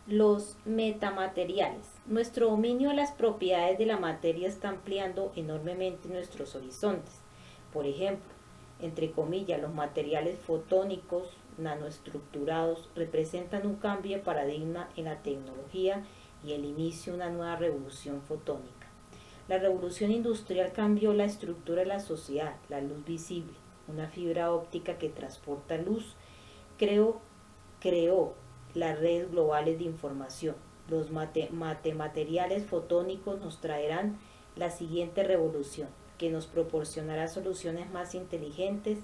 Los metamateriales. Nuestro dominio de las propiedades de la materia está ampliando enormemente nuestros horizontes. Por ejemplo, entre comillas, los materiales fotónicos nanoestructurados representan un cambio de paradigma en la tecnología y el inicio de una nueva revolución fotónica. La revolución industrial cambió la estructura de la sociedad, la luz visible, una fibra óptica que transporta luz, creó las redes globales de información. Los materiales fotónicos nos traerán la siguiente revolución, que nos proporcionará soluciones más inteligentes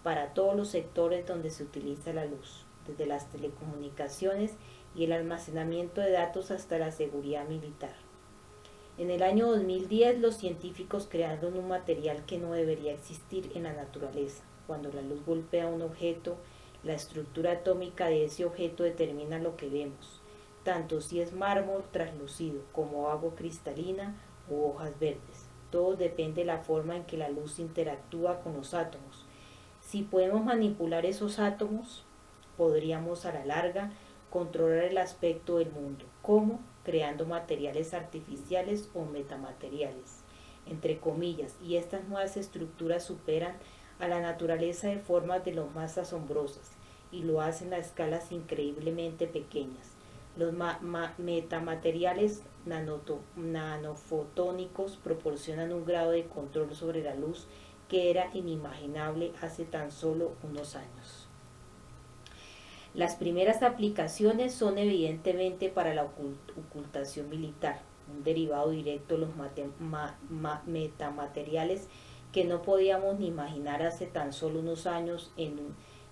para todos los sectores donde se utiliza la luz, desde las telecomunicaciones y el almacenamiento de datos hasta la seguridad militar. En el año 2010 los científicos crearon un material que no debería existir en la naturaleza. Cuando la luz golpea un objeto, la estructura atómica de ese objeto determina lo que vemos, tanto si es mármol translúcido como agua cristalina u hojas verdes. Todo depende de la forma en que la luz interactúa con los átomos. Si podemos manipular esos átomos, podríamos a la larga controlar el aspecto del mundo. ¿Cómo? Creando materiales artificiales o metamateriales, entre comillas, y estas nuevas estructuras superan a la naturaleza de formas de lo más asombrosas y lo hacen a escalas increíblemente pequeñas. Los metamateriales nanofotónicos proporcionan un grado de control sobre la luz que era inimaginable hace tan solo unos años. Las primeras aplicaciones son evidentemente para la ocultación militar, un derivado directo de los metamateriales que no podíamos ni imaginar hace tan solo unos años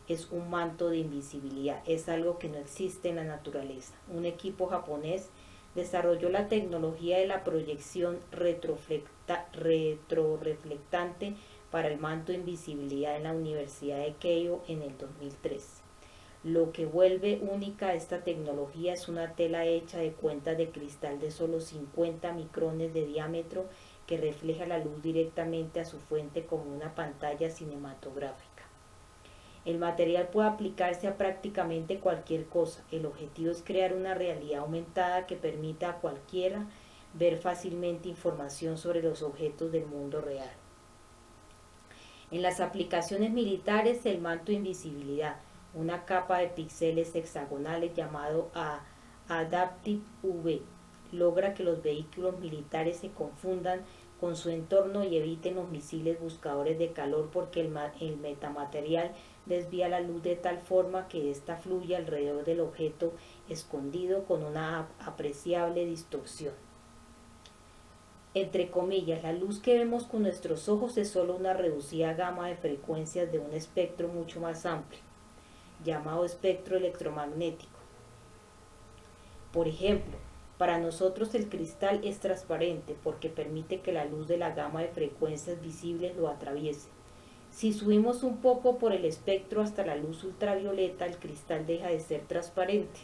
es un manto de invisibilidad, es algo que no existe en la naturaleza. Un equipo japonés desarrolló la tecnología de la proyección retroreflectante para el manto de invisibilidad en la Universidad de Keio en el 2003. Lo que vuelve única esta tecnología es una tela hecha de cuentas de cristal de solo 50 micrones de diámetro que refleja la luz directamente a su fuente como una pantalla cinematográfica. El material puede aplicarse a prácticamente cualquier cosa. El objetivo es crear una realidad aumentada que permita a cualquiera ver fácilmente información sobre los objetos del mundo real. En las aplicaciones militares, el manto de invisibilidad, una capa de píxeles hexagonales llamado Adaptive UV, logra que los vehículos militares se confundan con su entorno y eviten los misiles buscadores de calor porque el metamaterial desvía la luz de tal forma que ésta fluye alrededor del objeto escondido con una apreciable distorsión. Entre comillas, la luz que vemos con nuestros ojos es solo una reducida gama de frecuencias de un espectro mucho más amplio, llamado espectro electromagnético. Por ejemplo, para nosotros el cristal es transparente porque permite que la luz de la gama de frecuencias visibles lo atraviese. Si subimos un poco por el espectro hasta la luz ultravioleta, el cristal deja de ser transparente.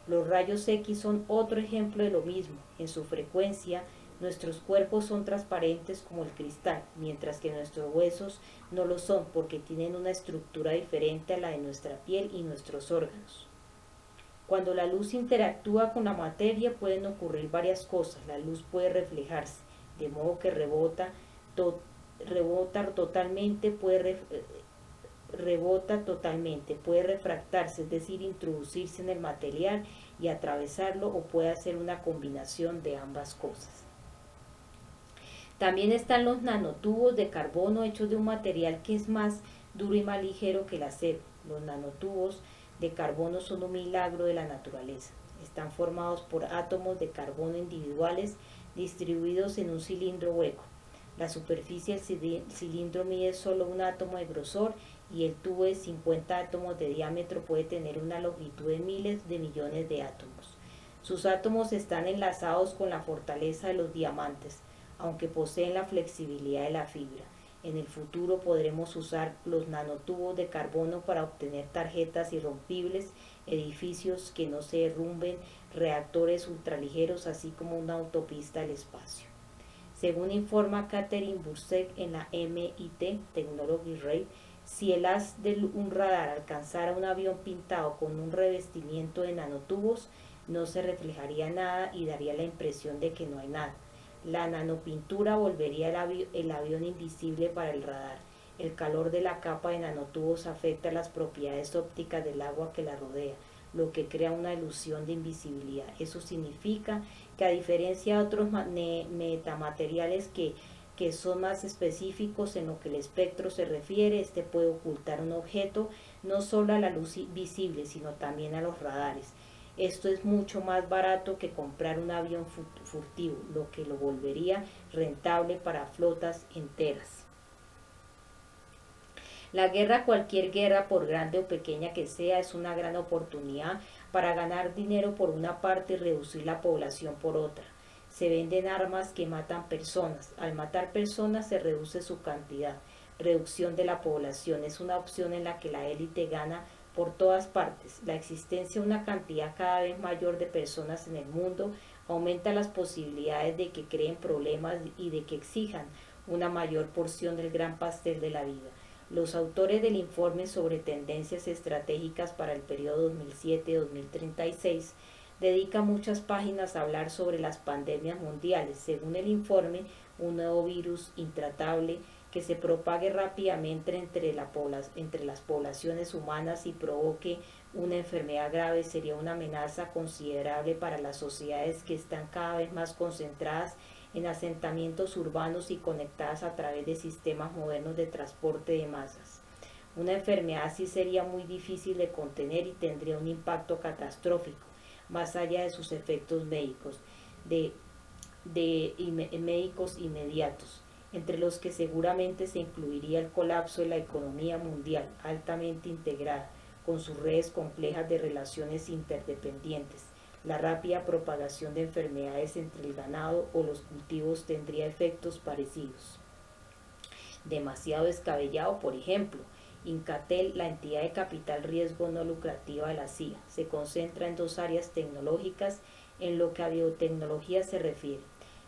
Los rayos X son otro ejemplo de lo mismo. En su frecuencia, nuestros cuerpos son transparentes como el cristal, mientras que nuestros huesos no lo son porque tienen una estructura diferente a la de nuestra piel y nuestros órganos. Cuando la luz interactúa con la materia pueden ocurrir varias cosas. La luz puede reflejarse, de modo que rebota totalmente, puede refractarse, es decir, introducirse en el material y atravesarlo, o puede hacer una combinación de ambas cosas. También están los nanotubos de carbono hechos de un material que es más duro y más ligero que el acero. Los nanotubos de carbono son un milagro de la naturaleza. Están formados por átomos de carbono individuales distribuidos en un cilindro hueco. La superficie del cilindro mide solo un átomo de grosor y el tubo de 50 átomos de diámetro puede tener una longitud de miles de millones de átomos. Sus átomos están enlazados con la fortaleza de los diamantes, aunque poseen la flexibilidad de la fibra. En el futuro podremos usar los nanotubos de carbono para obtener tarjetas irrompibles, edificios que no se derrumben, reactores ultraligeros, así como una autopista al espacio. Según informa Catherine Bursek en la MIT Technology Rate, Si el haz de un radar alcanzara un avión pintado con un revestimiento de nanotubos, no se reflejaría nada y daría la impresión de que no hay nada. La nanopintura volvería el avión invisible para el radar. El calor de la capa de nanotubos afecta las propiedades ópticas del agua que la rodea, lo que crea una ilusión de invisibilidad. Eso significa que, a diferencia de otros metamateriales que son más específicos en lo que el espectro se refiere, este puede ocultar un objeto no solo a la luz visible, sino también a los radares. Esto es mucho más barato que comprar un avión furtivo, lo que lo volvería rentable para flotas enteras. La guerra, cualquier guerra, por grande o pequeña que sea, es una gran oportunidad para ganar dinero por una parte y reducir la población por otra. Se venden armas que matan personas. Al matar personas se reduce su cantidad. Reducción de la población es una opción en la que la élite gana por todas partes. La existencia de una cantidad cada vez mayor de personas en el mundo aumenta las posibilidades de que creen problemas y de que exijan una mayor porción del gran pastel de la vida. Los autores del informe sobre tendencias estratégicas para el periodo 2007-2036 dedican muchas páginas a hablar sobre las pandemias mundiales. Según el informe, un nuevo virus intratable que se propague rápidamente entre las poblaciones humanas y provoque una enfermedad grave sería una amenaza considerable para las sociedades que están cada vez más concentradas en asentamientos urbanos y conectadas a través de sistemas modernos de transporte de masas. Una enfermedad así sería muy difícil de contener y tendría un impacto catastrófico, más allá de sus efectos médicos, médicos inmediatos, entre los que seguramente se incluiría el colapso de la economía mundial altamente integrada, con sus redes complejas de relaciones interdependientes. La rápida propagación de enfermedades entre el ganado o los cultivos tendría efectos parecidos. Demasiado descabellado, por ejemplo, Incatel, la entidad de capital riesgo no lucrativa de la CIA, se concentra en dos áreas tecnológicas en lo que a biotecnología se refiere: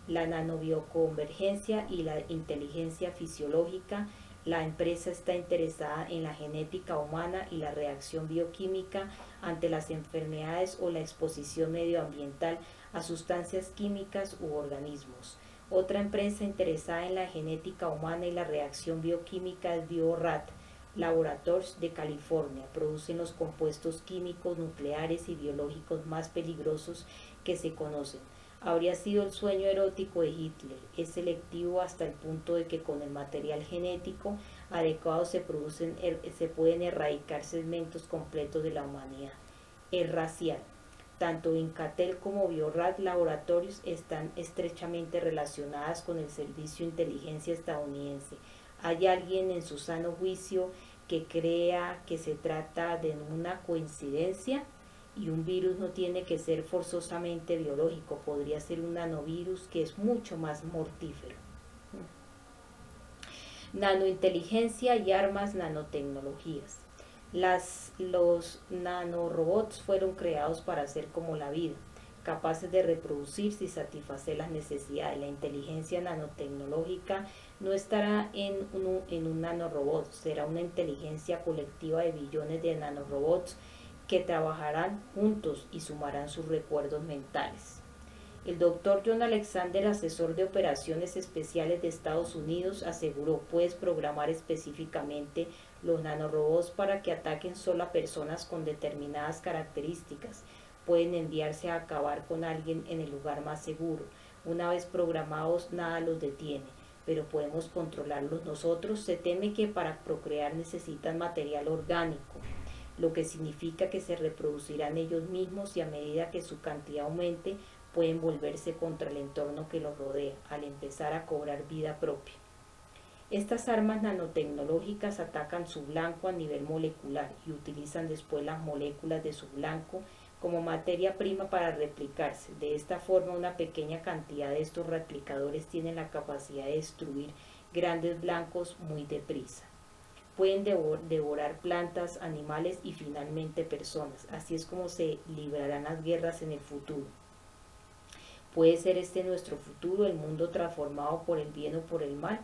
la nanobioconvergencia y la inteligencia fisiológica. La empresa está interesada en la genética humana y la reacción bioquímica ante las enfermedades o la exposición medioambiental a sustancias químicas u organismos. Otra empresa interesada en la genética humana y la reacción bioquímica es BioRat Laboratories de California. Producen los compuestos químicos, nucleares y biológicos más peligrosos que se conocen. Habría sido el sueño erótico de Hitler. Es selectivo hasta el punto de que con el material genético adecuado se pueden erradicar segmentos completos de la humanidad. Es racial. Tanto Incatel como BioRat Laboratories están estrechamente relacionadas con el Servicio de Inteligencia estadounidense. ¿Hay alguien en su sano juicio que crea que se trata de una coincidencia? Y un virus no tiene que ser forzosamente biológico, podría ser un nanovirus que es mucho más mortífero. Nanointeligencia y armas nanotecnologías. Los nanorobots fueron creados para ser como la vida, capaces de reproducirse y satisfacer las necesidades. La inteligencia nanotecnológica no estará en un nanorobot, será una inteligencia colectiva de billones de nanorobots que trabajarán juntos y sumarán sus recuerdos mentales. El doctor John Alexander, asesor de operaciones especiales de Estados Unidos, aseguró: puedes programar específicamente los nanorobots para que ataquen solo a personas con determinadas características. Pueden enviarse a acabar con alguien en el lugar más seguro. Una vez programados, nada los detiene, pero podemos controlarlos nosotros. Se teme que para procrear necesitan material orgánico, lo que significa que se reproducirán ellos mismos y a medida que su cantidad aumente pueden volverse contra el entorno que los rodea, al empezar a cobrar vida propia. Estas armas nanotecnológicas atacan su blanco a nivel molecular y utilizan después las moléculas de su blanco como materia prima para replicarse. De esta forma, una pequeña cantidad de estos replicadores tienen la capacidad de destruir grandes blancos muy deprisa. Pueden devorar plantas, animales y finalmente personas. Así es como se librarán las guerras en el futuro. ¿Puede ser este nuestro futuro, el mundo transformado por el bien o por el mal?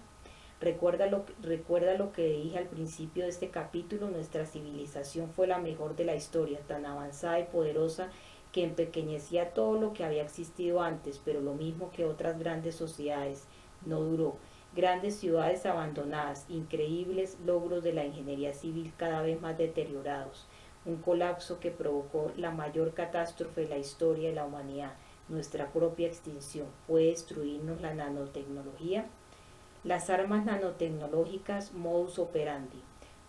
Recuerda lo que dije al principio de este capítulo, nuestra civilización fue la mejor de la historia, tan avanzada y poderosa que empequeñecía todo lo que había existido antes, pero lo mismo que otras grandes sociedades, no duró. Grandes ciudades abandonadas, increíbles logros de la ingeniería civil cada vez más deteriorados, un colapso que provocó la mayor catástrofe de la historia de la humanidad, nuestra propia extinción. ¿Puede destruirnos la nanotecnología? Las armas nanotecnológicas modus operandi.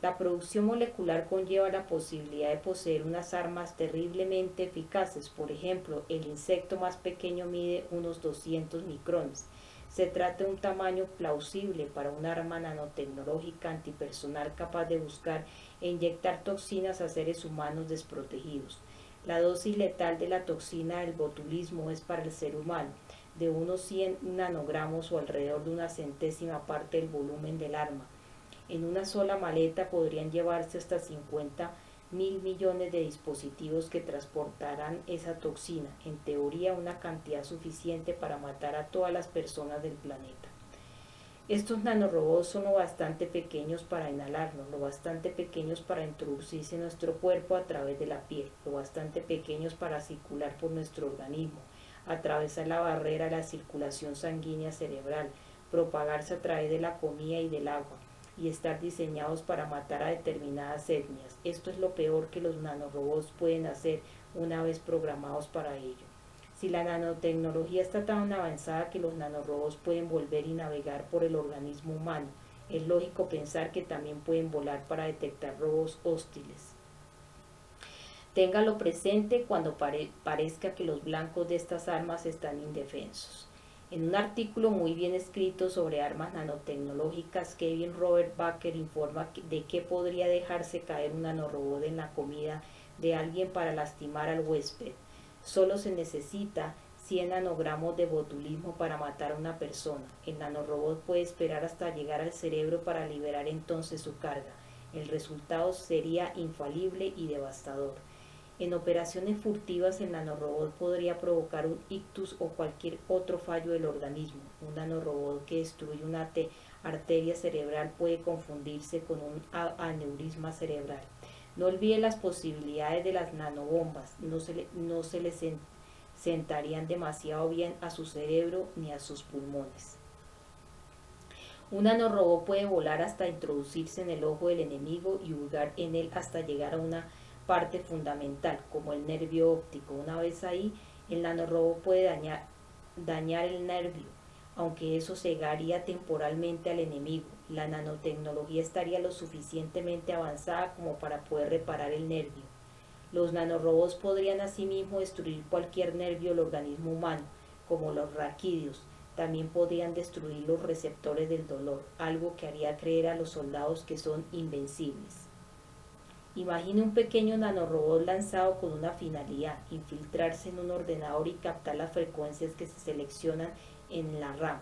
La producción molecular conlleva la posibilidad de poseer unas armas terriblemente eficaces. Por ejemplo, el insecto más pequeño mide unos 200 micrones. Se trata de un tamaño plausible para un arma nanotecnológica antipersonal capaz de buscar e inyectar toxinas a seres humanos desprotegidos. La dosis letal de la toxina del botulismo es para el ser humano de unos 100 nanogramos o alrededor de una centésima parte del volumen del arma. En una sola maleta podrían llevarse hasta 50.000 millones de dispositivos que transportarán esa toxina, en teoría una cantidad suficiente para matar a todas las personas del planeta. Estos nanorobots son lo bastante pequeños para inhalarnos, lo bastante pequeños para introducirse en nuestro cuerpo a través de la piel, lo bastante pequeños para circular por nuestro organismo, atravesar la barrera de la circulación sanguínea cerebral, propagarse a través de la comida y del agua, y estar diseñados para matar a determinadas etnias. Esto es lo peor que los nanorobots pueden hacer una vez programados para ello. Si la nanotecnología está tan avanzada que los nanorobots pueden volver y navegar por el organismo humano, es lógico pensar que también pueden volar para detectar robots hostiles. Téngalo presente cuando parezca que los blancos de estas armas están indefensos. En un artículo muy bien escrito sobre armas nanotecnológicas, Kevin Robert Baker informa de que podría dejarse caer un nanorobot en la comida de alguien para lastimar al huésped. Solo se necesita 100 nanogramos de botulismo para matar a una persona. El nanorobot puede esperar hasta llegar al cerebro para liberar entonces su carga. El resultado sería infalible y devastador. En operaciones furtivas, el nanorobot podría provocar un ictus o cualquier otro fallo del organismo. Un nanorobot que destruye una arteria cerebral puede confundirse con un aneurisma cerebral. No olvide las posibilidades de las nanobombas. No se le sentarían demasiado bien a su cerebro ni a sus pulmones. Un nanorobot puede volar hasta introducirse en el ojo del enemigo y hurgar en él hasta llegar a una parte fundamental, como el nervio óptico. Una vez ahí, el nanorobot puede dañar el nervio, aunque eso cegaría temporalmente al enemigo. La nanotecnología estaría lo suficientemente avanzada como para poder reparar el nervio. Los nanorobots podrían asimismo destruir cualquier nervio del organismo humano, como los raquídeos. También podrían destruir los receptores del dolor, algo que haría creer a los soldados que son invencibles. Imagine un pequeño nanorobot lanzado con una finalidad, infiltrarse en un ordenador y captar las frecuencias que se seleccionan en la RAM.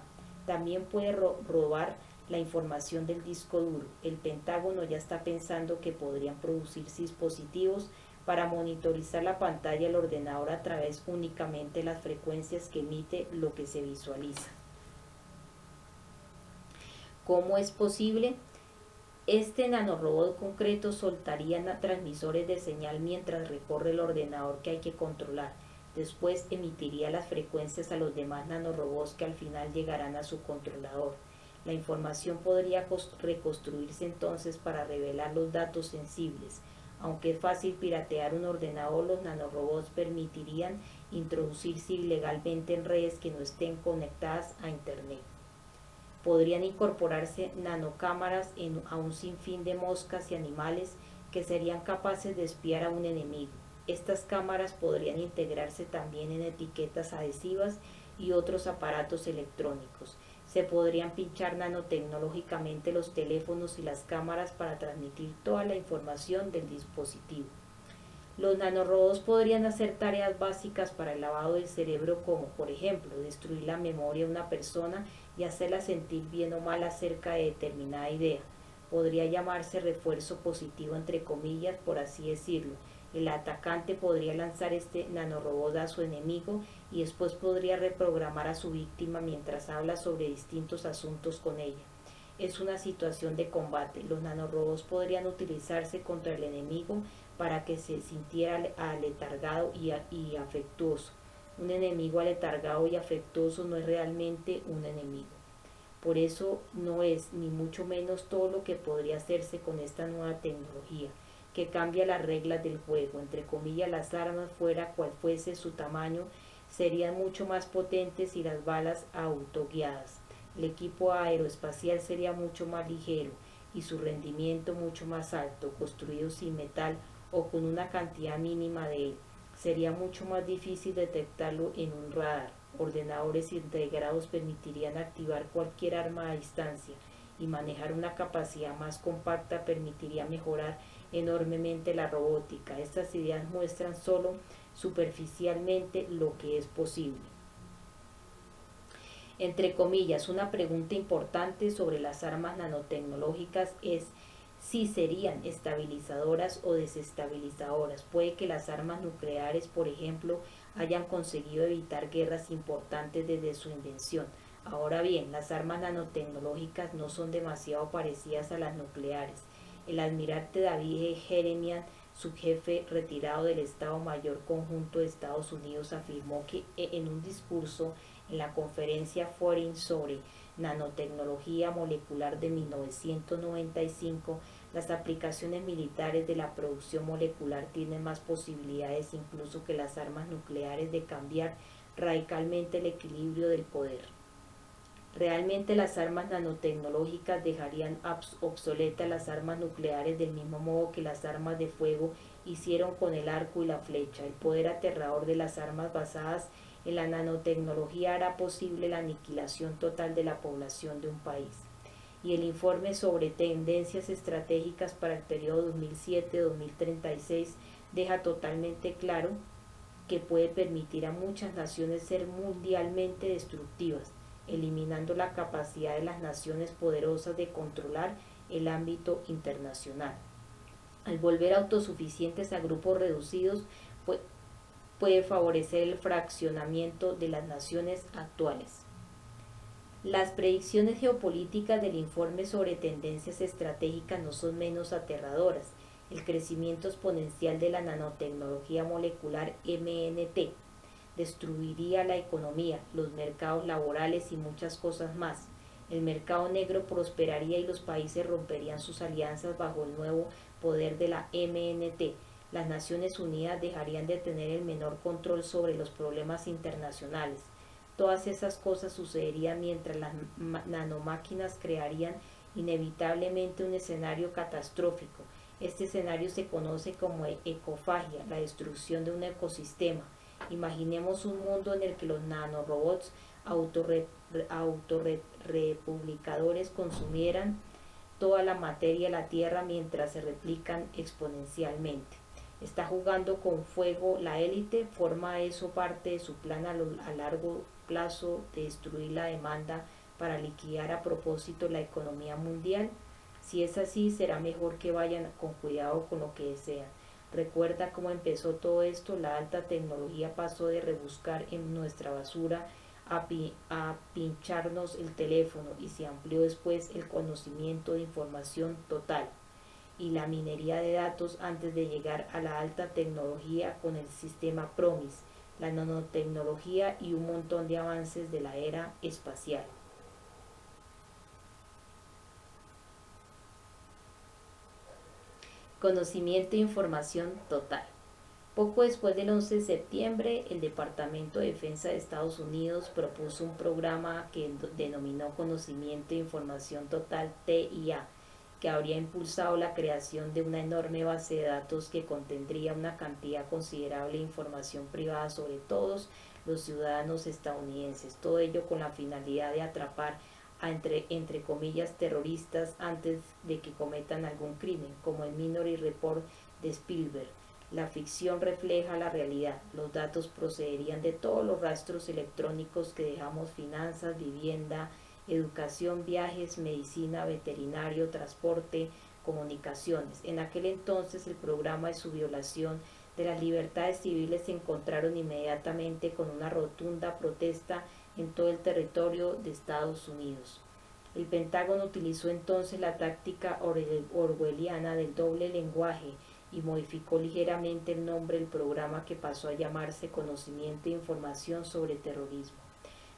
También puede robar la información del disco duro. El Pentágono ya está pensando que podrían producirse dispositivos para monitorizar la pantalla del ordenador a través únicamente de las frecuencias que emite lo que se visualiza. ¿Cómo es posible? Este nanorobot concreto soltaría transmisores de señal mientras recorre el ordenador que hay que controlar. Después emitiría las frecuencias a los demás nanorobots que al final llegarán a su controlador. La información podría reconstruirse entonces para revelar los datos sensibles. Aunque es fácil piratear un ordenador, los nanorobots permitirían introducirse ilegalmente en redes que no estén conectadas a Internet. Podrían incorporarse nanocámaras a un sinfín de moscas y animales que serían capaces de espiar a un enemigo. Estas cámaras podrían integrarse también en etiquetas adhesivas y otros aparatos electrónicos. Se podrían pinchar nanotecnológicamente los teléfonos y las cámaras para transmitir toda la información del dispositivo. Los nanorobots podrían hacer tareas básicas para el lavado del cerebro como, por ejemplo, destruir la memoria de una persona y hacerla sentir bien o mal acerca de determinada idea. Podría llamarse refuerzo positivo entre comillas, por así decirlo. El atacante podría lanzar este nanorobot a su enemigo y después podría reprogramar a su víctima mientras habla sobre distintos asuntos con ella. es una situación de combate. Los nanorobots podrían utilizarse contra el enemigo para que se sintiera aletargado y afectuoso. Un enemigo aletargado y afectuoso no es realmente un enemigo. Por eso no es ni mucho menos todo lo que podría hacerse con esta nueva tecnología, que cambia las reglas del juego. Entre comillas, las armas, fuera cual fuese su tamaño, serían mucho más potentes y las balas autoguiadas. El equipo aeroespacial sería mucho más ligero y su rendimiento mucho más alto, construido sin metal o con una cantidad mínima de él. Sería mucho más difícil detectarlo en un radar. Ordenadores integrados permitirían activar cualquier arma a distancia y manejar una capacidad más compacta permitiría mejorar enormemente la robótica. Estas ideas muestran solo superficialmente lo que es posible. Entre comillas, una pregunta importante sobre las armas nanotecnológicas es si serían estabilizadoras o desestabilizadoras. Puede que las armas nucleares, por ejemplo, hayan conseguido evitar guerras importantes desde su invención. Ahora bien, las armas nanotecnológicas no son demasiado parecidas a las nucleares. El almirante David Jeremian, subjefe retirado del Estado Mayor Conjunto de Estados Unidos, afirmó que en un discurso en la conferencia Foreign sobre nanotecnología molecular de 1995, las aplicaciones militares de la producción molecular tienen más posibilidades incluso que las armas nucleares de cambiar radicalmente el equilibrio del poder. Realmente las armas nanotecnológicas dejarían obsoletas las armas nucleares del mismo modo que las armas de fuego hicieron con el arco y la flecha. El poder aterrador de las armas basadas en la nanotecnología hará posible la aniquilación total de la población de un país. Y el informe sobre tendencias estratégicas para el periodo 2007-2036 deja totalmente claro que puede permitir a muchas naciones ser mundialmente destructivas, eliminando la capacidad de las naciones poderosas de controlar el ámbito internacional. Al volver autosuficientes a grupos reducidos, puede favorecer el fraccionamiento de las naciones actuales. Las predicciones geopolíticas del informe sobre tendencias estratégicas no son menos aterradoras. El crecimiento exponencial de la nanotecnología molecular MNT destruiría la economía, los mercados laborales y muchas cosas más. El mercado negro prosperaría y los países romperían sus alianzas bajo el nuevo poder de la MNT. Las Naciones Unidas dejarían de tener el menor control sobre los problemas internacionales. Todas esas cosas sucederían mientras las nanomáquinas crearían inevitablemente un escenario catastrófico. Este escenario se conoce como ecofagia, la destrucción de un ecosistema. Imaginemos un mundo en el que los nanorobots autorreplicadores consumieran toda la materia de la Tierra mientras se replican exponencialmente. Está jugando con fuego la élite, ¿forma eso parte de su plan a largo plazo de destruir la demanda para liquidar a propósito la economía mundial? Si es así, será mejor que vayan con cuidado con lo que desean. Recuerda cómo empezó todo esto. La alta tecnología pasó de rebuscar en nuestra basura a pincharnos el teléfono y se amplió después el conocimiento de información total y la minería de datos antes de llegar a la alta tecnología con el sistema PROMIS, la nanotecnología y un montón de avances de la era espacial. Conocimiento e información total. Poco después del 11 de septiembre, el Departamento de Defensa de Estados Unidos propuso un programa que denominó Conocimiento e Información Total TIA, que habría impulsado la creación de una enorme base de datos que contendría una cantidad considerable de información privada sobre todos los ciudadanos estadounidenses, todo ello con la finalidad de atrapar a entre comillas terroristas antes de que cometan algún crimen, como el Minority Report de Spielberg. La ficción refleja la realidad. Los datos procederían de todos los rastros electrónicos que dejamos: finanzas, vivienda, educación, viajes, medicina, veterinario, transporte, comunicaciones. En aquel entonces el programa de su violación de las libertades civiles se encontraron inmediatamente con una rotunda protesta en todo el territorio de Estados Unidos. El Pentágono utilizó entonces la táctica orwelliana del doble lenguaje y modificó ligeramente el nombre del programa, que pasó a llamarse Conocimiento e Información sobre Terrorismo.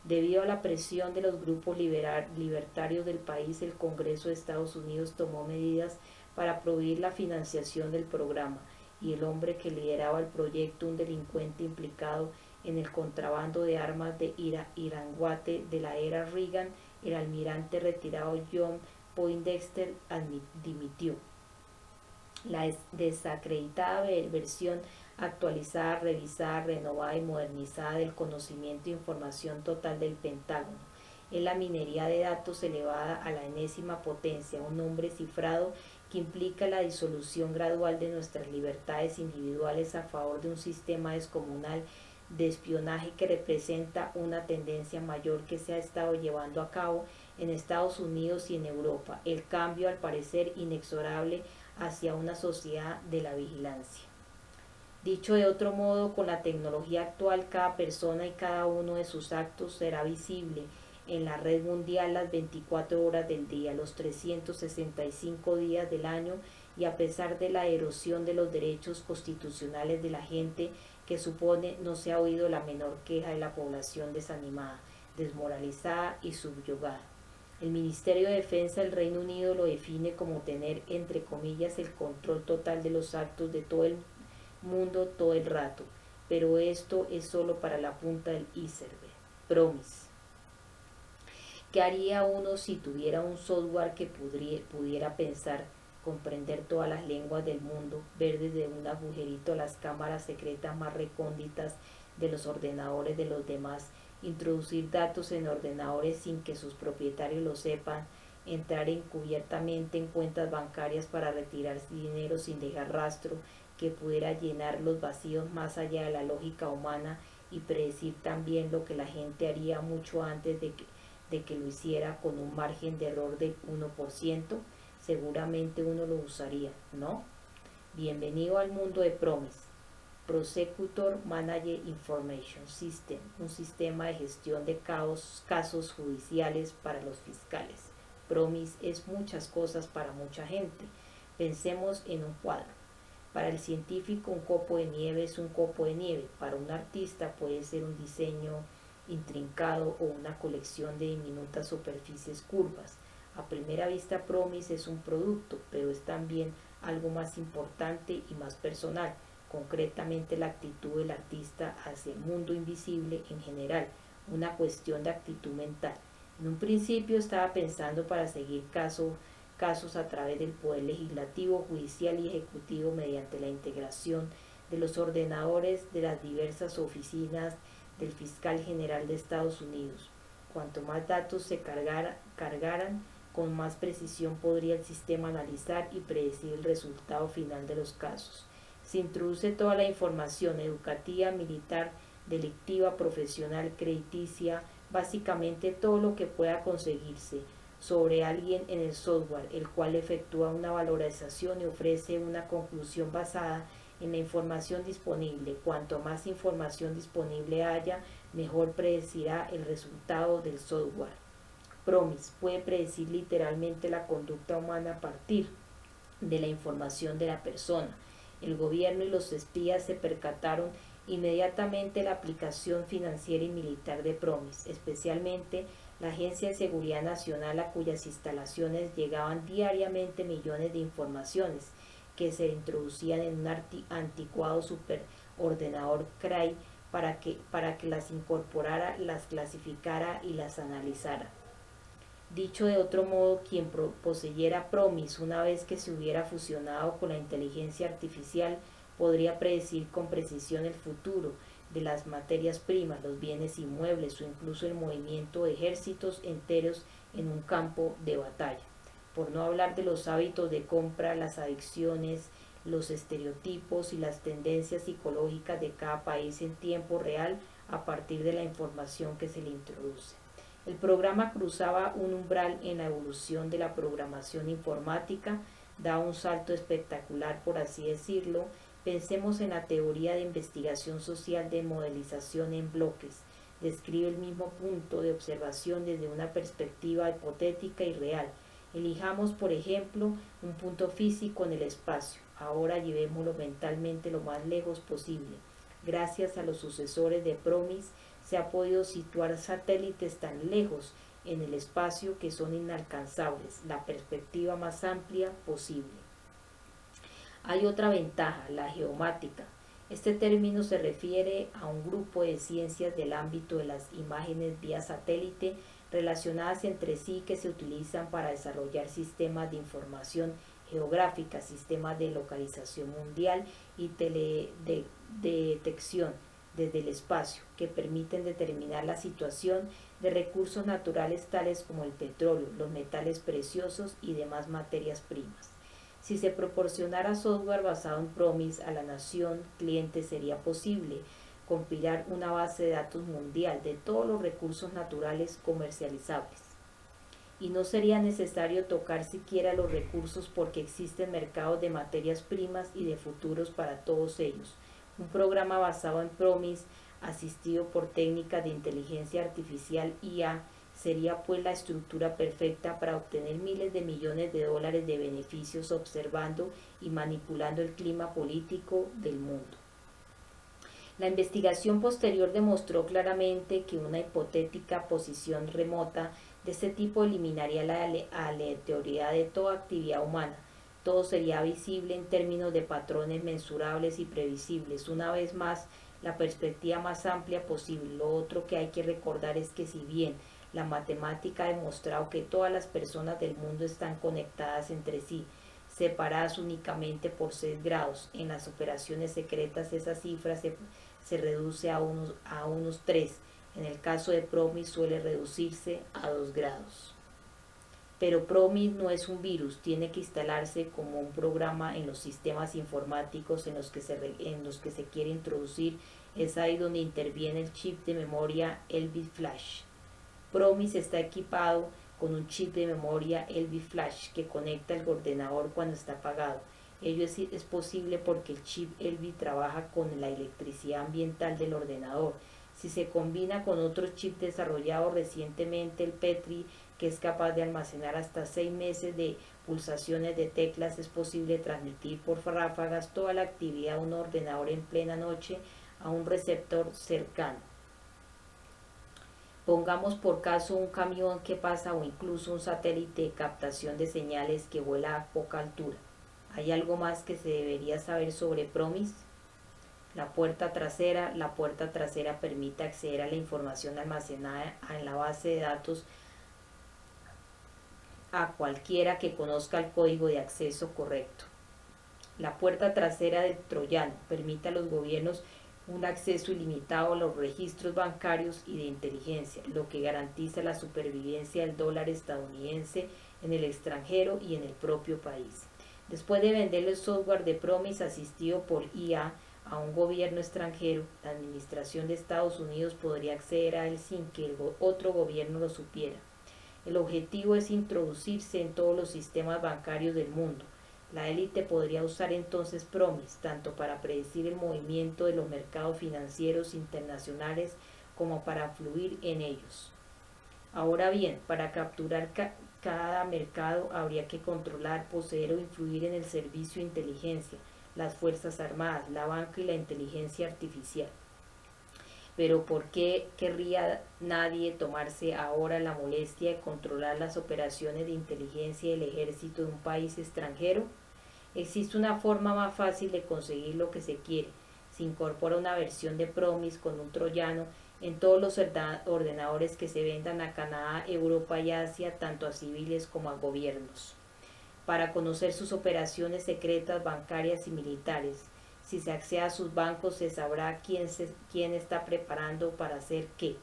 Debido a la presión de los grupos libertarios del país, el Congreso de Estados Unidos tomó medidas para prohibir la financiación del programa, y el hombre que lideraba el proyecto, un delincuente implicado en el contrabando de armas de Irangate de la era Reagan, el almirante retirado John Poindexter, dimitió. La desacreditada versión actualizada, revisada, renovada y modernizada del conocimiento e información total del Pentágono es la minería de datos elevada a la enésima potencia, un nombre cifrado que implica la disolución gradual de nuestras libertades individuales a favor de un sistema descomunal de espionaje que representa una tendencia mayor que se ha estado llevando a cabo en Estados Unidos y en Europa, el cambio al parecer inexorable hacia una sociedad de la vigilancia. Dicho de otro modo, con la tecnología actual, cada persona y cada uno de sus actos será visible en la red mundial las 24 horas del día, los 365 días del año, y a pesar de la erosión de los derechos constitucionales de la gente que supone, no se ha oído la menor queja de la población desanimada, desmoralizada y subyugada. El Ministerio de Defensa del Reino Unido lo define como tener, entre comillas, el control total de los actos de todo el mundo todo el rato, pero esto es solo para la punta del iceberg. Promise. ¿Qué haría uno si tuviera un software que pudiera pensar, comprender todas las lenguas del mundo, ver desde un agujerito las cámaras secretas más recónditas de los ordenadores de los demás, introducir datos en ordenadores sin que sus propietarios lo sepan, entrar encubiertamente en cuentas bancarias para retirar dinero sin dejar rastro, que pudiera llenar los vacíos más allá de la lógica humana y predecir también lo que la gente haría mucho antes de que lo hiciera, con un margen de error del 1%? Seguramente uno lo usaría, ¿no? Bienvenido al mundo de Promise. Prosecutor Manager Information System, un sistema de gestión de casos judiciales para los fiscales. Promise es muchas cosas para mucha gente. Pensemos en un cuadro. Para el científico, un copo de nieve es un copo de nieve. Para un artista puede ser un diseño intrincado o una colección de diminutas superficies curvas. A primera vista, Promise es un producto, pero es también algo más importante y más personal, concretamente la actitud del artista hacia el mundo invisible en general, una cuestión de actitud mental. En un principio estaba pensando para seguir casos a través del poder legislativo, judicial y ejecutivo mediante la integración de los ordenadores de las diversas oficinas del fiscal general de Estados Unidos. Cuanto más datos se cargaran, con más precisión podría el sistema analizar y predecir el resultado final de los casos. Se introduce toda la información educativa, militar, delictiva, profesional, crediticia, básicamente todo lo que pueda conseguirse sobre alguien en el software, el cual efectúa una valorización y ofrece una conclusión basada en la información disponible. Cuanto más información disponible haya, mejor predecirá el resultado del software. Promise puede predecir literalmente la conducta humana a partir de la información de la persona. El gobierno y los espías se percataron inmediatamente de la aplicación financiera y militar de Promise, especialmente la Agencia de Seguridad Nacional, a cuyas instalaciones llegaban diariamente millones de informaciones que se introducían en un anticuado superordenador Cray para que las incorporara, las clasificara y las analizara. Dicho de otro modo, quien poseyera Promise, una vez que se hubiera fusionado con la inteligencia artificial, podría predecir con precisión el futuro de las materias primas, los bienes inmuebles o incluso el movimiento de ejércitos enteros en un campo de batalla. Por no hablar de los hábitos de compra, las adicciones, los estereotipos y las tendencias psicológicas de cada país en tiempo real a partir de la información que se le introduce. El programa cruzaba un umbral en la evolución de la programación informática, da un salto espectacular, por así decirlo. Pensemos en la teoría de investigación social de modelización en bloques. describe el mismo punto de observación desde una perspectiva hipotética y real. Elijamos, por ejemplo, un punto físico en el espacio. Ahora llevémoslo mentalmente lo más lejos posible. Gracias a los sucesores de PROMIS se ha podido situar satélites tan lejos en el espacio que son inalcanzables, la perspectiva más amplia posible. Hay otra ventaja, la geomática. Este término se refiere a un grupo de ciencias del ámbito de las imágenes vía satélite relacionadas entre sí que se utilizan para desarrollar sistemas de información geográfica, sistemas de localización mundial y detección desde el espacio, que permiten determinar la situación de recursos naturales tales como el petróleo, los metales preciosos y demás materias primas. Si se proporcionara software basado en PROMIS a la nación cliente, sería posible compilar una base de datos mundial de todos los recursos naturales comercializables. Y no sería necesario tocar siquiera los recursos porque existen mercados de materias primas y de futuros para todos ellos. Un programa basado en PROMIS, asistido por técnicas de inteligencia artificial IA, sería pues la estructura perfecta para obtener miles de millones de dólares de beneficios observando y manipulando el clima político del mundo. La investigación posterior demostró claramente que una hipotética posición remota de este tipo eliminaría la aleatoriedad de toda actividad humana. Todo sería visible en términos de patrones mensurables y previsibles. Una vez más, la perspectiva más amplia posible. Lo otro que hay que recordar es que si bien la matemática ha demostrado que todas las personas del mundo están conectadas entre sí, separadas únicamente por 6 grados. En las operaciones secretas esa cifra se reduce a unos 3. En el caso de PROMIS suele reducirse a 2 grados. Pero PROMIS no es un virus, tiene que instalarse como un programa en los sistemas informáticos en los que se quiere introducir. Es ahí donde interviene el chip de memoria Elbit Flash. PROMIS está equipado con un chip de memoria Elbit Flash que conecta el ordenador cuando está apagado. Ello es posible porque el chip Elbit trabaja con la electricidad ambiental del ordenador. Si se combina con otro chip desarrollado recientemente, el Petri, que es capaz de almacenar hasta 6 meses de pulsaciones de teclas, es posible transmitir por ráfagas toda la actividad de un ordenador en plena noche a un receptor cercano. Pongamos por caso un camión que pasa o incluso un satélite de captación de señales que vuela a poca altura. ¿Hay algo más que se debería saber sobre PROMIS? La puerta trasera permite acceder a la información almacenada en la base de datos a cualquiera que conozca el código de acceso correcto. La puerta trasera del troyano permite a los gobiernos un acceso ilimitado a los registros bancarios y de inteligencia, lo que garantiza la supervivencia del dólar estadounidense en el extranjero y en el propio país. Después de vender el software de PROMIS asistido por IA a un gobierno extranjero, la administración de Estados Unidos podría acceder a él sin que el otro gobierno lo supiera. El objetivo es introducirse en todos los sistemas bancarios del mundo. La élite podría usar entonces PROMIS tanto para predecir el movimiento de los mercados financieros internacionales como para fluir en ellos. Ahora bien, para capturar cada mercado habría que controlar, poseer o influir en el servicio de inteligencia, las Fuerzas Armadas, la banca y la inteligencia artificial. Pero ¿por qué querría nadie tomarse ahora la molestia de controlar las operaciones de inteligencia del ejército de un país extranjero? Existe una forma más fácil de conseguir lo que se quiere. Se incorpora una versión de PROMIS con un troyano en todos los ordenadores que se vendan a Canadá, Europa y Asia, tanto a civiles como a gobiernos, para conocer sus operaciones secretas bancarias y militares. Si se accede a sus bancos, se sabrá quién está preparando para hacer qué.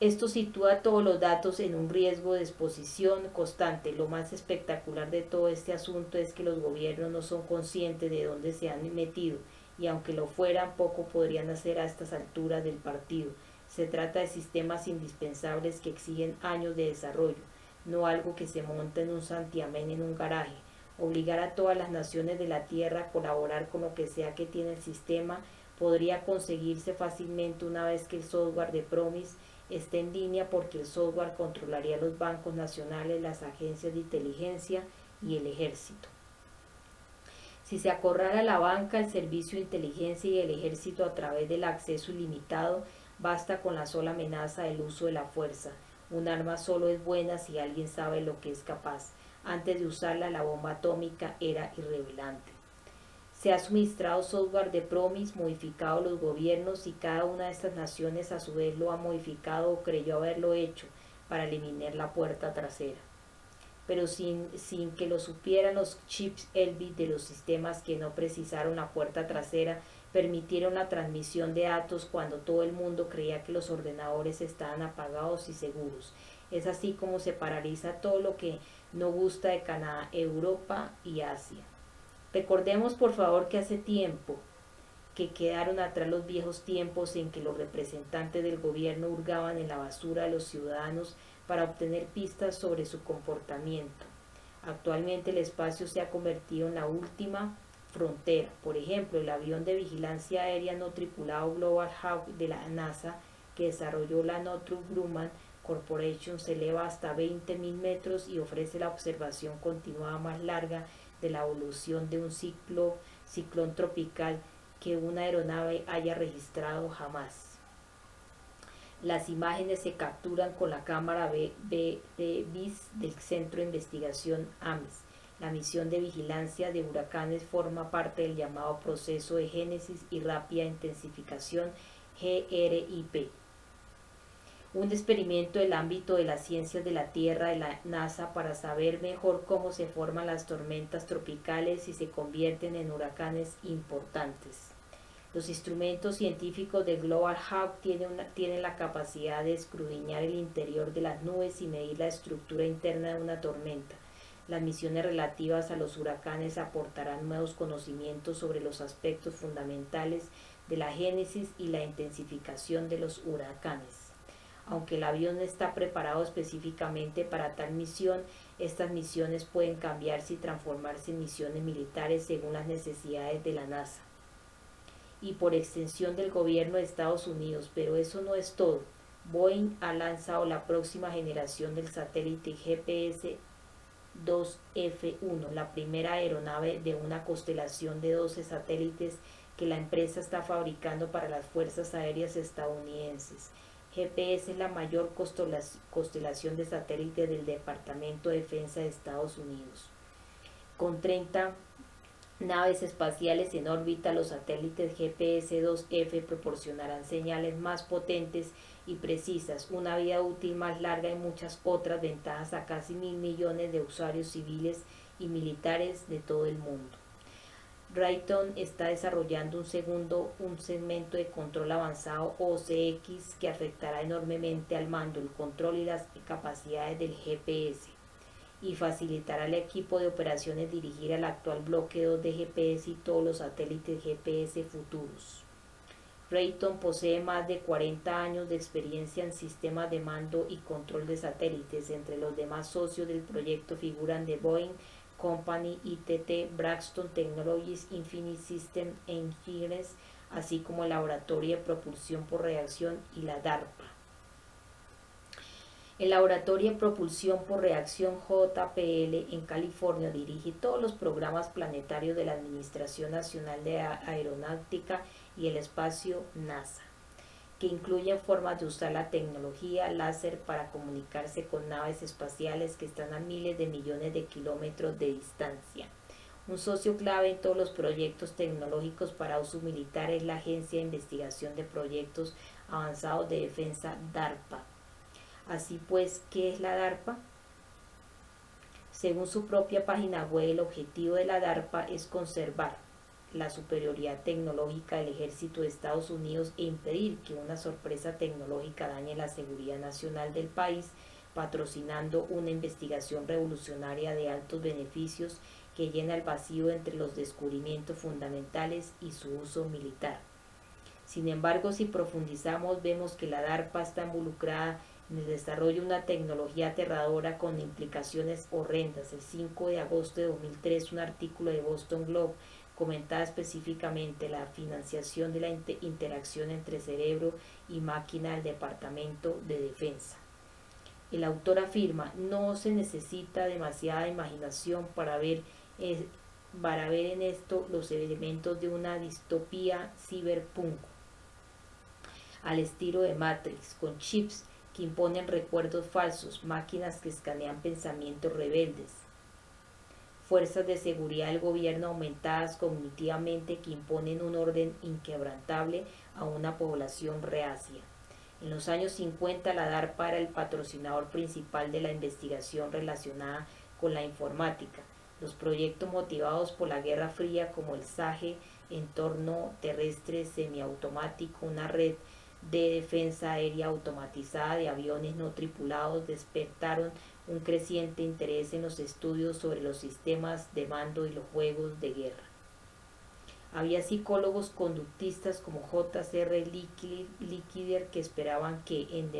Esto sitúa todos los datos en un riesgo de exposición constante. Lo más espectacular de todo este asunto es que los gobiernos no son conscientes de dónde se han metido, y aunque lo fueran, poco podrían hacer a estas alturas del partido. Se trata de sistemas indispensables que exigen años de desarrollo, no algo que se monta en un santiamén en un garaje. Obligar a todas las naciones de la Tierra a colaborar con lo que sea que tiene el sistema podría conseguirse fácilmente una vez que el software de Promise esté en línea, porque el software controlaría los bancos nacionales, las agencias de inteligencia y el ejército. Si se acorrala la banca, el servicio de inteligencia y el ejército a través del acceso ilimitado, basta con la sola amenaza del uso de la fuerza. Un arma solo es buena si alguien sabe lo que es capaz. Antes de usarla, la bomba atómica era irrelevante. Se ha suministrado software de Promise, modificado los gobiernos, y cada una de estas naciones a su vez lo ha modificado o creyó haberlo hecho para eliminar la puerta trasera. Pero sin que lo supieran, los chips Elbit de los sistemas que no precisaron la puerta trasera permitieron la transmisión de datos cuando todo el mundo creía que los ordenadores estaban apagados y seguros. Es así como se paraliza todo lo que no gusta de Canadá, Europa y Asia. Recordemos por favor que hace tiempo que quedaron atrás los viejos tiempos en que los representantes del gobierno hurgaban en la basura de los ciudadanos para obtener pistas sobre su comportamiento. Actualmente el espacio se ha convertido en la última frontera. Por ejemplo, el avión de vigilancia aérea no tripulado Global Hawk de la NASA, que desarrolló la Northrop Grumman Corporation, se eleva hasta 20.000 metros y ofrece la observación continuada más larga de la evolución de un ciclón tropical que una aeronave haya registrado jamás. Las imágenes se capturan con la cámara BIS del Centro de Investigación AMES. La misión de vigilancia de huracanes forma parte del llamado proceso de génesis y rápida intensificación GRIP, un experimento del ámbito de las ciencias de la Tierra de la NASA para saber mejor cómo se forman las tormentas tropicales y se convierten en huracanes importantes. Los instrumentos científicos de Global Hawk tienen la capacidad de escudriñar el interior de las nubes y medir la estructura interna de una tormenta. Las misiones relativas a los huracanes aportarán nuevos conocimientos sobre los aspectos fundamentales de la génesis y la intensificación de los huracanes. Aunque el avión no está preparado específicamente para tal misión, estas misiones pueden cambiarse y transformarse en misiones militares según las necesidades de la NASA y por extensión del gobierno de Estados Unidos. Pero eso no es todo. Boeing ha lanzado la próxima generación del satélite GPS-2F1, la primera aeronave de una constelación de 12 satélites que la empresa está fabricando para las fuerzas aéreas estadounidenses. GPS es la mayor constelación de satélites del Departamento de Defensa de Estados Unidos. Con 30 naves espaciales en órbita, los satélites GPS-2F proporcionarán señales más potentes y precisas, una vida útil más larga y muchas otras ventajas a casi 1.000 millones de usuarios civiles y militares de todo el mundo. Raytheon está desarrollando un segmento de control avanzado OCX que afectará enormemente al mando, el control y las capacidades del GPS, y facilitará al equipo de operaciones dirigir al actual bloque 2 de GPS y todos los satélites GPS futuros. Raytheon posee más de 40 años de experiencia en sistemas de mando y control de satélites. Entre los demás socios del proyecto figuran The Boeing Company, ITT, Braxton Technologies, Infinite System Engineers, así como el Laboratorio de Propulsión por Reacción y la DARPA. El Laboratorio de Propulsión por Reacción JPL en California dirige todos los programas planetarios de la Administración Nacional de Aeronáutica y el Espacio NASA, que incluyen formas de usar la tecnología láser para comunicarse con naves espaciales que están a miles de millones de kilómetros de distancia. Un socio clave en todos los proyectos tecnológicos para uso militar es la Agencia de Investigación de Proyectos Avanzados de Defensa, DARPA. Así pues, ¿qué es la DARPA? Según su propia página web, el objetivo de la DARPA es conservar la superioridad tecnológica del ejército de Estados Unidos e impedir que una sorpresa tecnológica dañe la seguridad nacional del país, patrocinando una investigación revolucionaria de altos beneficios que llena el vacío entre los descubrimientos fundamentales y su uso militar. Sin embargo, si profundizamos, vemos que la DARPA está involucrada en el desarrollo de una tecnología aterradora con implicaciones horrendas. El 5 de agosto de 2003, un artículo de Boston Globe comentada específicamente la financiación de la interacción entre cerebro y máquina del Departamento de Defensa. El autor afirma: no se necesita demasiada imaginación para ver en esto los elementos de una distopía cyberpunk al estilo de Matrix, con chips que imponen recuerdos falsos, máquinas que escanean pensamientos rebeldes, fuerzas de seguridad del gobierno aumentadas cognitivamente que imponen un orden inquebrantable a una población reacia. En los años 50 la DARPA era el patrocinador principal de la investigación relacionada con la informática. Los proyectos motivados por la Guerra Fría como el SAGE, entorno terrestre semiautomático, una red de defensa aérea automatizada de aviones no tripulados, despertaron un creciente interés en los estudios sobre los sistemas de mando y los juegos de guerra. Había psicólogos conductistas como J.C.R. Liquider que esperaban que en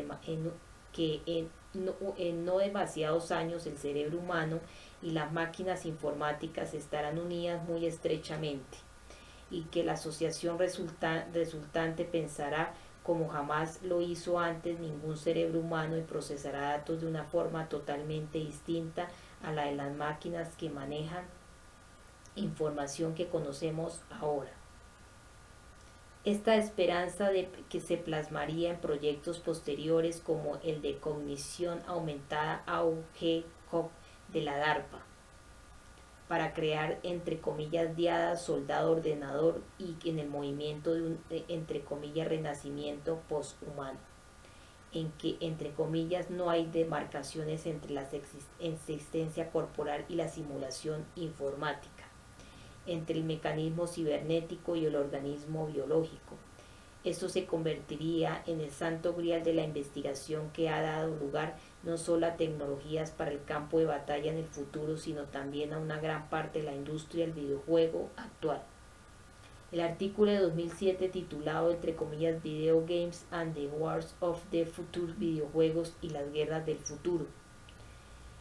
no demasiados años el cerebro humano y las máquinas informáticas estarán unidas muy estrechamente y que la asociación resultante pensará como jamás lo hizo antes ningún cerebro humano y procesará datos de una forma totalmente distinta a la de las máquinas que manejan información que conocemos ahora. Esta esperanza de que se plasmaría en proyectos posteriores como el de cognición aumentada AUG-COG de la DARPA, para crear entre comillas diadas soldado ordenador y en el movimiento de un entre comillas renacimiento posthumano, en que entre comillas no hay demarcaciones entre la existencia corporal y la simulación informática, entre el mecanismo cibernético y el organismo biológico. Esto se convertiría en el santo grial de la investigación que ha dado lugar no solo a tecnologías para el campo de batalla en el futuro, sino también a una gran parte de la industria del videojuego actual. El artículo de 2007 titulado entre comillas Video Games and the Wars of the Future, videojuegos y las guerras del futuro,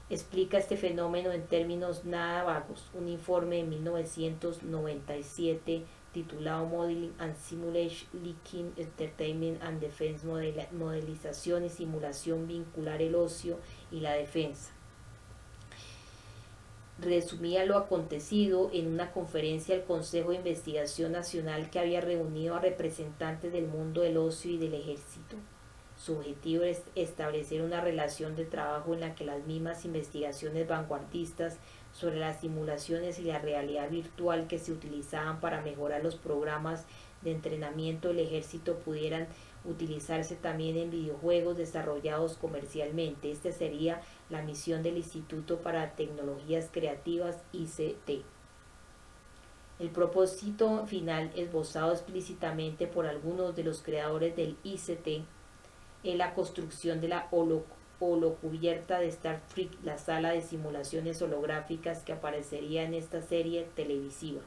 explica este fenómeno en términos nada vagos. Un informe de 1997 titulado Modeling and Simulation Linking Entertainment and Defense, modelización y simulación vincular el ocio y la defensa, resumía lo acontecido en una conferencia del Consejo de Investigación Nacional que había reunido a representantes del mundo del ocio y del ejército. Su objetivo es establecer una relación de trabajo en la que las mismas investigaciones vanguardistas sobre las simulaciones y la realidad virtual que se utilizaban para mejorar los programas de entrenamiento del ejército pudieran utilizarse también en videojuegos desarrollados comercialmente. Esta sería la misión del Instituto para Tecnologías Creativas ICT. El propósito final, esbozado explícitamente por algunos de los creadores del ICT, es la construcción de la holocubierta de Star Trek, la sala de simulaciones holográficas que aparecería en esta serie televisiva,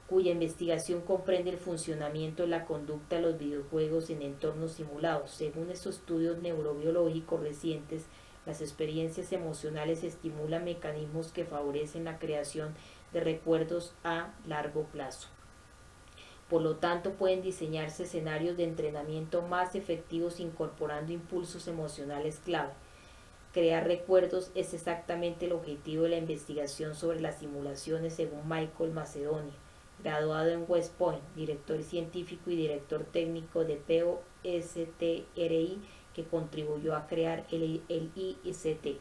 cuya investigación comprende el funcionamiento de la conducta de los videojuegos en entornos simulados. Según estos estudios neurobiológicos recientes, las experiencias emocionales estimulan mecanismos que favorecen la creación de recuerdos a largo plazo. Por lo tanto, pueden diseñarse escenarios de entrenamiento más efectivos incorporando impulsos emocionales clave. Crear recuerdos es exactamente el objetivo de la investigación sobre las simulaciones, según Michael Macedonia, graduado en West Point, director científico y director técnico de POSTRI, que contribuyó a crear el ICT.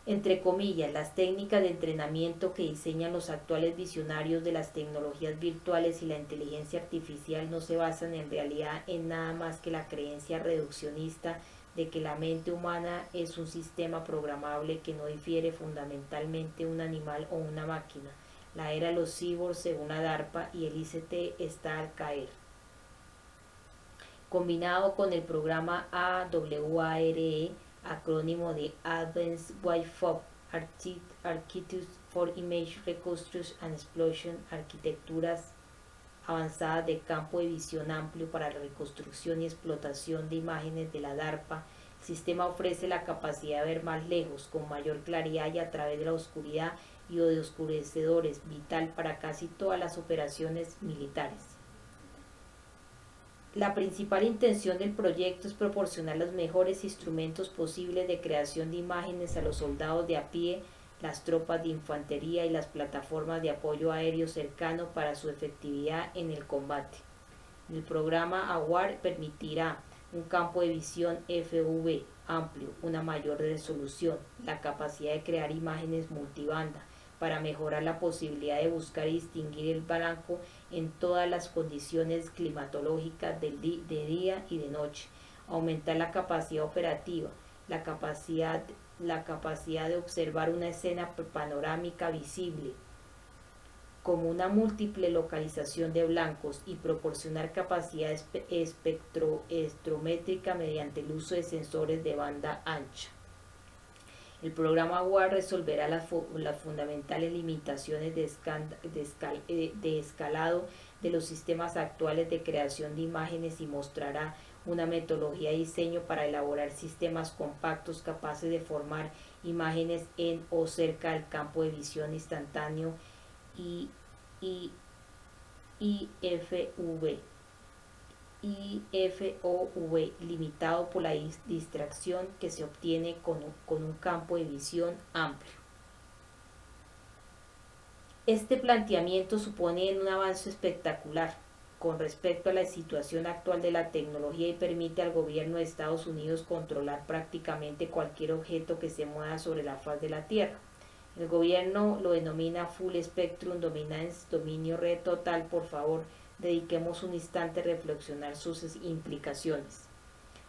Entre comillas, las técnicas de entrenamiento que diseñan los actuales visionarios de las tecnologías virtuales y la inteligencia artificial no se basan en realidad en nada más que la creencia reduccionista de que la mente humana es un sistema programable que no difiere fundamentalmente de un animal o una máquina. La era de los cyborgs, según la DARPA, y el ICT está al caer. Combinado con el programa AWARE, acrónimo de Advanced Waveform Architecture for Image Reconstruction and Explosion, arquitecturas avanzadas de campo de visión amplio para la reconstrucción y explotación de imágenes de la DARPA, el sistema ofrece la capacidad de ver más lejos, con mayor claridad y a través de la oscuridad, y o de oscurecedores, vital para casi todas las operaciones militares. La principal intención del proyecto es proporcionar los mejores instrumentos posibles de creación de imágenes a los soldados de a pie, las tropas de infantería y las plataformas de apoyo aéreo cercano para su efectividad en el combate. El programa AWAR permitirá un campo de visión FV amplio, una mayor resolución, la capacidad de crear imágenes multibanda para mejorar la posibilidad de buscar y distinguir el blanco en todas las condiciones climatológicas de día y de noche, aumentar la capacidad operativa, la capacidad de observar una escena panorámica visible como una múltiple localización de blancos y proporcionar capacidad espectrométrica mediante el uso de sensores de banda ancha. El programa WAR resolverá las fundamentales limitaciones de escalado de los sistemas actuales de creación de imágenes y mostrará una metodología de diseño para elaborar sistemas compactos capaces de formar imágenes en o cerca del campo de visión instantáneo IFOV, limitado por la distracción que se obtiene con un campo de visión amplio. Este planteamiento supone un avance espectacular con respecto a la situación actual de la tecnología y permite al gobierno de Estados Unidos controlar prácticamente cualquier objeto que se mueva sobre la faz de la Tierra. El gobierno lo denomina Full Spectrum Dominance, dominio red total. Por favor, dediquemos un instante a reflexionar sus implicaciones.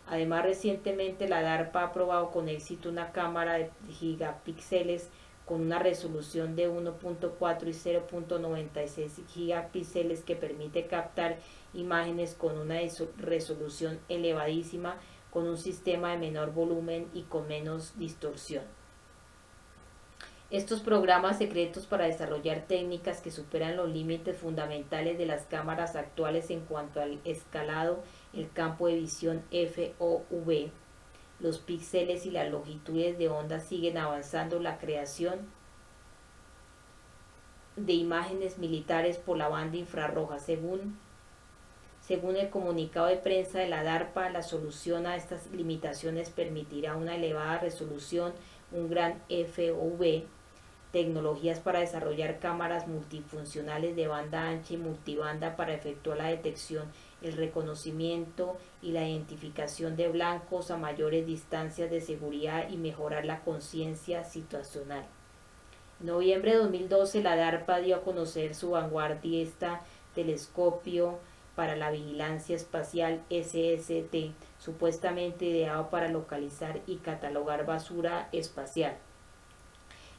Además, recientemente la DARPA ha aprobado con éxito una cámara de gigapíxeles con una resolución de 1.4 y 0.96 gigapíxeles que permite captar imágenes con una resolución elevadísima, con un sistema de menor volumen y con menos distorsión. Estos programas secretos para desarrollar técnicas que superan los límites fundamentales de las cámaras actuales en cuanto al escalado, el campo de visión FOV, los píxeles y las longitudes de onda siguen avanzando la creación de imágenes militares por la banda infrarroja. Según el comunicado de prensa de la DARPA, la solución a estas limitaciones permitirá una elevada resolución, un gran FOV, tecnologías para desarrollar cámaras multifuncionales de banda ancha y multibanda para efectuar la detección, el reconocimiento y la identificación de blancos a mayores distancias de seguridad y mejorar la conciencia situacional. En noviembre de 2012, la DARPA dio a conocer su vanguardista telescopio para la vigilancia espacial SST, supuestamente ideado para localizar y catalogar basura espacial,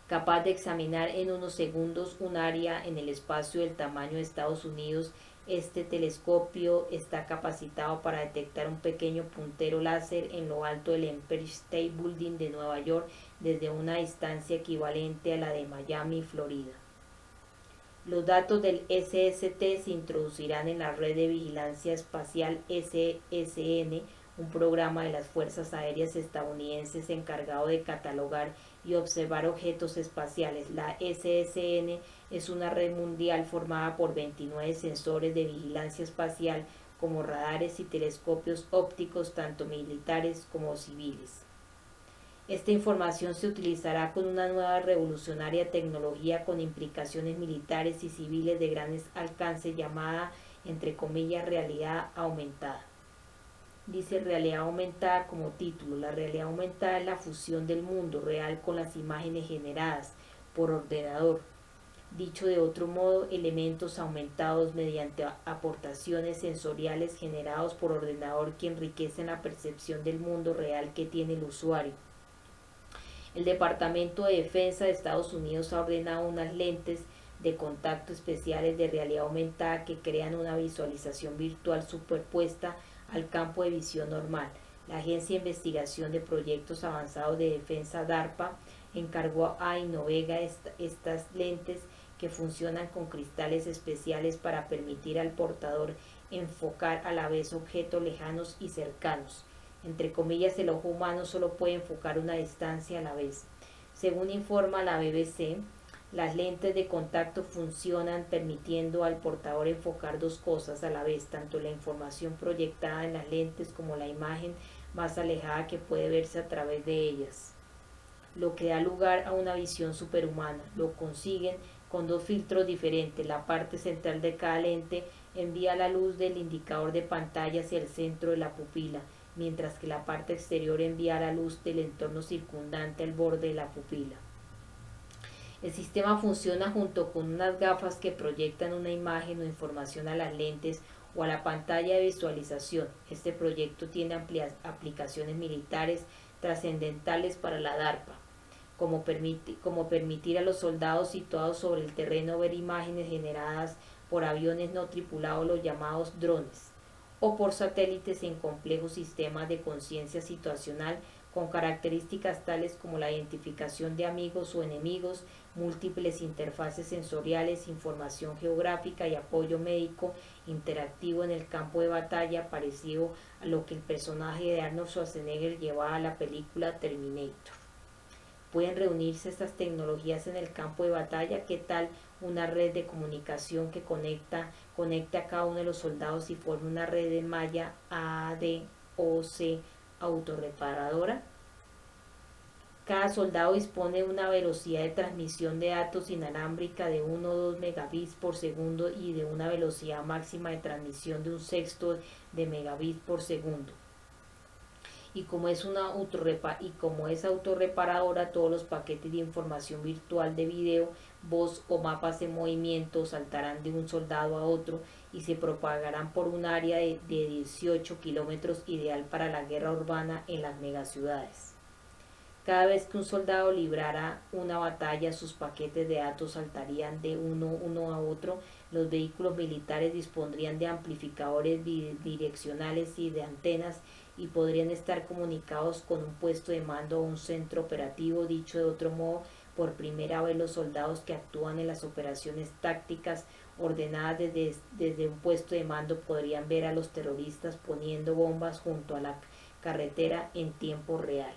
capaz de examinar en unos segundos un área en el espacio del tamaño de Estados Unidos. Este telescopio está capacitado para detectar un pequeño puntero láser en lo alto del Empire State Building de Nueva York desde una distancia equivalente a la de Miami, Florida. Los datos del SST se introducirán en la red de vigilancia espacial SSN, un programa de las Fuerzas Aéreas estadounidenses encargado de catalogar y observar objetos espaciales. La SSN es una red mundial formada por 29 sensores de vigilancia espacial como radares y telescopios ópticos tanto militares como civiles. Esta información se utilizará con una nueva revolucionaria tecnología con implicaciones militares y civiles de gran alcance llamada, entre comillas, realidad aumentada. Dice realidad aumentada como título. La realidad aumentada es la fusión del mundo real con las imágenes generadas por ordenador. Dicho de otro modo, elementos aumentados mediante aportaciones sensoriales generados por ordenador que enriquecen la percepción del mundo real que tiene el usuario. El Departamento de Defensa de Estados Unidos ha ordenado unas lentes de contacto especiales de realidad aumentada que crean una visualización virtual superpuesta al campo de visión normal. La Agencia de Investigación de Proyectos Avanzados de Defensa DARPA encargó a Innovega estas lentes que funcionan con cristales especiales para permitir al portador enfocar a la vez objetos lejanos y cercanos. Entre comillas, el ojo humano solo puede enfocar una distancia a la vez. Según informa la BBC, Las lentes de contacto funcionan permitiendo al portador enfocar dos cosas a la vez, tanto la información proyectada en las lentes como la imagen más alejada que puede verse a través de ellas, lo que da lugar a una visión superhumana. Lo consiguen con dos filtros diferentes. La parte central de cada lente envía la luz del indicador de pantalla hacia el centro de la pupila, mientras que la parte exterior envía la luz del entorno circundante al borde de la pupila. El sistema funciona junto con unas gafas que proyectan una imagen o información a las lentes o a la pantalla de visualización. Este proyecto tiene amplias aplicaciones militares trascendentales para la DARPA, como permitir a los soldados situados sobre el terreno ver imágenes generadas por aviones no tripulados, los llamados drones, o por satélites en complejos sistemas de conciencia situacional con características tales como la identificación de amigos o enemigos, múltiples interfaces sensoriales, información geográfica y apoyo médico interactivo en el campo de batalla, parecido a lo que el personaje de Arnold Schwarzenegger llevaba a la película Terminator. Pueden reunirse estas tecnologías en el campo de batalla. ¿Qué tal una red de comunicación que conecte a cada uno de los soldados y forme una red de malla ADOC autorreparadora? Cada soldado dispone de una velocidad de transmisión de datos inalámbrica de 1 o 2 megabits por segundo y de una velocidad máxima de transmisión de 1/6 de megabits por segundo. Y como es autorreparadora, todos los paquetes de información virtual de video, voz o mapas en movimiento saltarán de un soldado a otro y se propagarán por un área de 18 kilómetros, ideal para la guerra urbana en las megaciudades. Cada vez que un soldado librara una batalla, sus paquetes de datos saltarían de uno a otro. Los vehículos militares dispondrían de amplificadores bidireccionales y de antenas y podrían estar comunicados con un puesto de mando o un centro operativo. Dicho de otro modo, por primera vez los soldados que actúan en las operaciones tácticas ordenadas desde un puesto de mando podrían ver a los terroristas poniendo bombas junto a la carretera en tiempo real.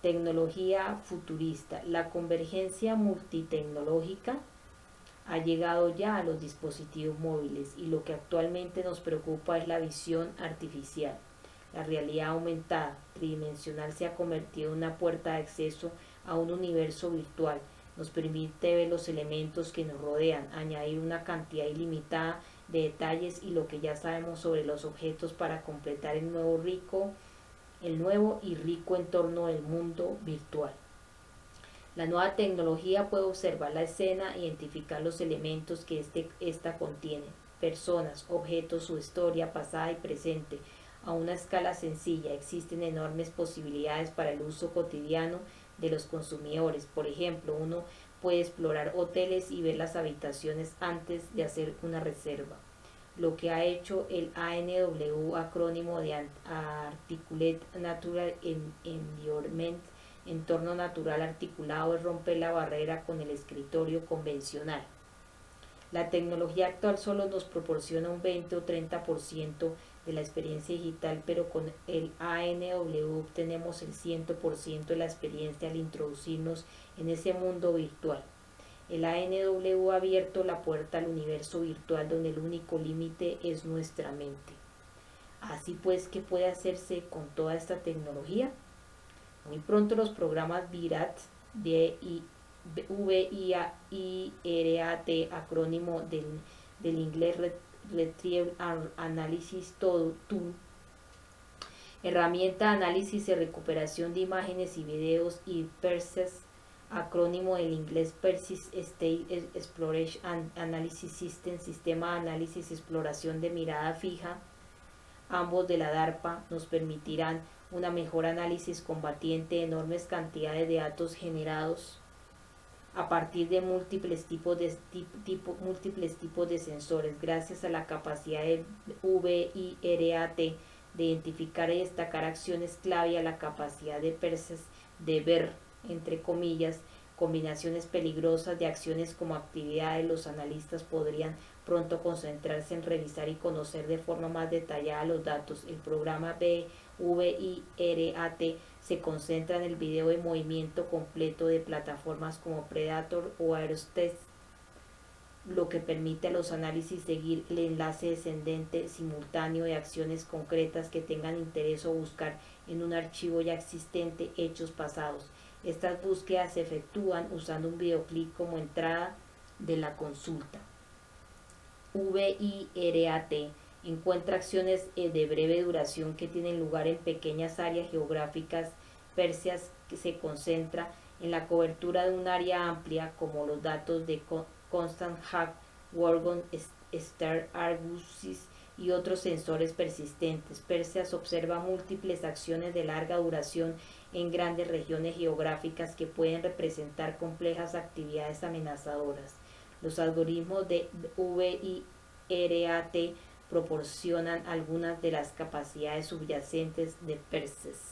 Tecnología futurista. La convergencia multitecnológica ha llegado ya a los dispositivos móviles y lo que actualmente nos preocupa es la visión artificial. La realidad aumentada, tridimensional, se ha convertido en una puerta de acceso a un universo virtual. Nos permite ver los elementos que nos rodean, añadir una cantidad ilimitada de detalles y lo que ya sabemos sobre los objetos para completar el nuevo y rico entorno del mundo virtual. La nueva tecnología puede observar la escena, identificar los elementos que ésta contiene, personas, objetos, su historia pasada y presente, a una escala sencilla. Existen enormes posibilidades para el uso cotidiano de los consumidores. Por ejemplo, uno puede explorar hoteles y ver las habitaciones antes de hacer una reserva. Lo que ha hecho el ANW, acrónimo de Articulate Natural Environment, entorno natural articulado, es romper la barrera con el escritorio convencional. La tecnología actual solo nos proporciona un 20 o 30% de la experiencia digital, pero con el ANW obtenemos el 100% de la experiencia al introducirnos en ese mundo virtual. El ANW ha abierto la puerta al universo virtual donde el único límite es nuestra mente. Así pues, ¿qué puede hacerse con toda esta tecnología? Muy pronto los programas VIRAT, VIRAT, acrónimo del inglés Retrieval Analysis Tool, herramienta de análisis y recuperación de imágenes y videos, y PERSIS, acrónimo del inglés Persist State Exploration Analysis System, sistema de análisis y exploración de mirada fija, ambos de la DARPA, nos permitirán una mejor análisis combatiente de enormes cantidades de datos generados a partir de múltiples tipos de sensores. Gracias a la capacidad del VIRAT de identificar y destacar acciones clave, a la capacidad de PERSIS de ver, entre comillas, combinaciones peligrosas de acciones como actividades, los analistas podrían pronto concentrarse en revisar y conocer de forma más detallada los datos. El programa VIRAT se concentra en el video de movimiento completo de plataformas como Predator o Aerostat, lo que permite a los análisis seguir el enlace descendente simultáneo de acciones concretas que tengan interés o buscar en un archivo ya existente hechos pasados. Estas búsquedas se efectúan usando un videoclip como entrada de la consulta. VIRAT encuentra acciones de breve duración que tienen lugar en pequeñas áreas geográficas pérsias, que se concentra en la cobertura de un área amplia como los datos de Constant Hack, Gorgon, Star Argusis y otros sensores persistentes. Perseus observa múltiples acciones de larga duración en grandes regiones geográficas que pueden representar complejas actividades amenazadoras. Los algoritmos de VIRAT proporcionan algunas de las capacidades subyacentes de Perseus.